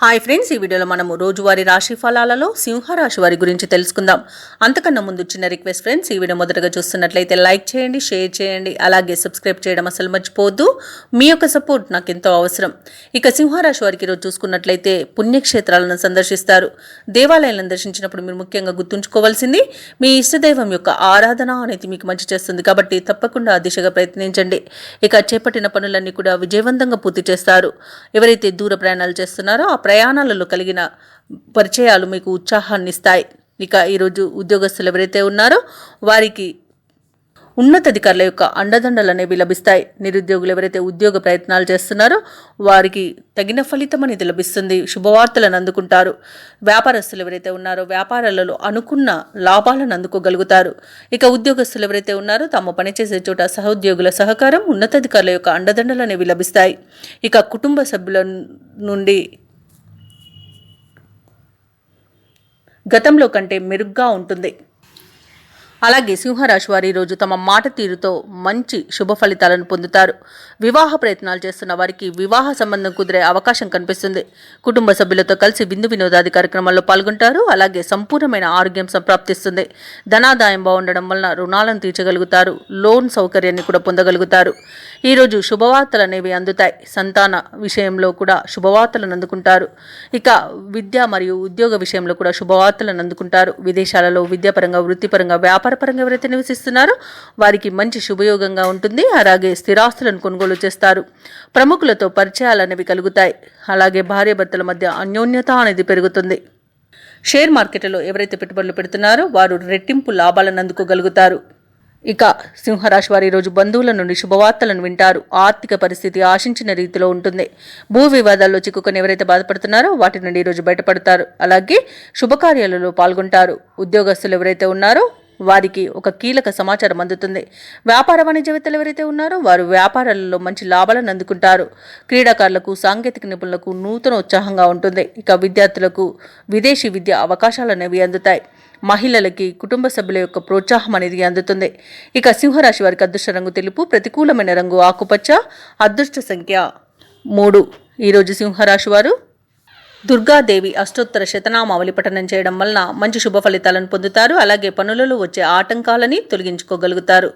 Hi friends, ఈ వీడియోలో మనము రోజువారీ రాశి ఫలాలలో సింహరాశి వారి గురించి తెలుసుకుందాం. అంతకన్నా ముందు చిన్న రిక్వెస్ట్ ఫ్రెండ్స్, ఈ వీడియో మొదటగా చూస్తున్నట్లయితే లైక్ చేయండి, షేర్ చేయండి, అలాగే సబ్స్క్రైబ్ చేయడం అసలు మర్చిపోవద్దు. మీ యొక్క సపోర్ట్ నాకు ఎంతో అవసరం. ఇక సింహరాశి వారికి ఈరోజు చూసుకున్నట్లయితే పుణ్యక్షేత్రాలను సందర్శిస్తారు. దేవాలయాలను దర్శించినప్పుడు మీరు ముఖ్యంగా గుర్తుంచుకోవాల్సింది మీ ఇష్టదైవం యొక్క ఆరాధన అనేది మీకు మంచి చేస్తుంది కాబట్టి తప్పకుండా ఆ దిశగా ప్రయత్నించండి. ఇక చేపట్టిన పనులన్నీ కూడా విజయవంతంగా పూర్తి చేస్తారు. ఎవరైతే దూర ప్రయాణాలు చేస్తున్నారో ఆ ప్రయాణాలలో కలిగిన పరిచయాలు మీకు ఉత్సాహాన్ని ఇస్తాయి. ఇక ఈరోజు ఉద్యోగస్తులు ఎవరైతే ఉన్నారో వారికి ఉన్నతాధికారుల యొక్క అండదండలు అనేవి లభిస్తాయి. నిరుద్యోగులు ఎవరైతే ఉద్యోగ ప్రయత్నాలు చేస్తున్నారో వారికి తగిన ఫలితం అనేది లభిస్తుంది. శుభవార్తలను అందుకుంటారు. వ్యాపారస్తులు ఎవరైతే ఉన్నారో వ్యాపారాలలో అనుకున్న లాభాలను అందుకోగలుగుతారు. ఇక ఉద్యోగస్తులు ఎవరైతే ఉన్నారో తాము పనిచేసే చోట సహోద్యోగుల సహకారం, ఉన్నతాధికారుల యొక్క అండదండలు అనేవి లభిస్తాయి. ఇక కుటుంబ సభ్యుల నుండి గతంలో కంటే మెరుగ్గా ఉంటుంది. అలాగే సింహరాశి వారి ఈరోజు తమ మాట తీరుతో మంచి శుభ ఫలితాలను పొందుతారు. వివాహ ప్రయత్నాలు చేస్తున్న వారికి వివాహ సంబంధం కుదిరే అవకాశం కనిపిస్తుంది. కుటుంబ సభ్యులతో కలిసి విందు వినోదాది కార్యక్రమాల్లో పాల్గొంటారు. అలాగే సంపూర్ణమైన ఆరోగ్యం సంప్రాప్తిస్తుంది. ధనాదాయం బాగుండడం వలన రుణాలను తీర్చగలుగుతారు. లోన్ సౌకర్యాన్ని కూడా పొందగలుగుతారు. ఈరోజు శుభవార్తలు అనేవి అందుతాయి. సంతాన విషయంలో కూడా శుభవార్తలను అందుకుంటారు. ఇక విద్య మరియు ఉద్యోగ విషయంలో కూడా శుభవార్తలను అందుకుంటారు. విదేశాలలో విద్యాపరంగా, వృత్తిపరంగా, వ్యాపారపరంగా ఎవరైతే నివసిస్తున్నారో వారికి మంచి శుభయోగంగా ఉంటుంది. అలాగే స్థిరాస్తులను కొనుగోలు చేస్తారు. ప్రముఖులతో పరిచయాలు అనేవి కలుగుతాయి. అలాగే భార్యాభర్తల మధ్య అన్యోన్యత అనేది పెరుగుతుంది. షేర్ మార్కెట్లో ఎవరైతే పెట్టుబడులు పెడుతున్నారో వారు రెట్టింపు లాభాలను అందుకోగలుగుతారు. ఇక సింహరాశి వారి ఈరోజు బంధువుల నుండి శుభవార్తలను వింటారు. ఆర్థిక పరిస్థితి ఆశించిన రీతిలో ఉంటుంది. భూ వివాదాల్లో చిక్కుకొని ఎవరైతే బాధపడుతున్నారో వాటి నుండి ఈరోజు బయటపడతారు. అలాగే శుభకార్యాలలో పాల్గొంటారు. ఉద్యోగస్తులు ఎవరైతే ఉన్నారో వారికి ఒక కీలక సమాచారం అందుతుంది. వ్యాపార వాణిజ్యవేత్తలు ఎవరైతే ఉన్నారో వారు వ్యాపారాలలో మంచి లాభాలను అందుకుంటారు. క్రీడాకారులకు, సాంకేతిక నిపుణులకు నూతన ఉత్సాహంగా ఉంటుంది. ఇక విద్యార్థులకు విదేశీ విద్య అవకాశాలు అనేవి అందుతాయి. మహిళలకి కుటుంబ సభ్యుల యొక్క ప్రోత్సాహం అనేది అందుతుంది. ఇక సింహరాశి వారికి అదృష్ట రంగు తెలుపు, ప్రతికూలమైన రంగు ఆకుపచ్చ, అదృష్ట సంఖ్య 3. ఈరోజు సింహరాశి వారు దుర్గాదేవి అష్టోత్తర శతనామావళి పఠనం చేయడం వలన మంచి శుభ ఫలితాలను పొందుతారు. అలాగే పనులలో వచ్చే ఆటంకాలని తొలగించుకోగలుగుతారు.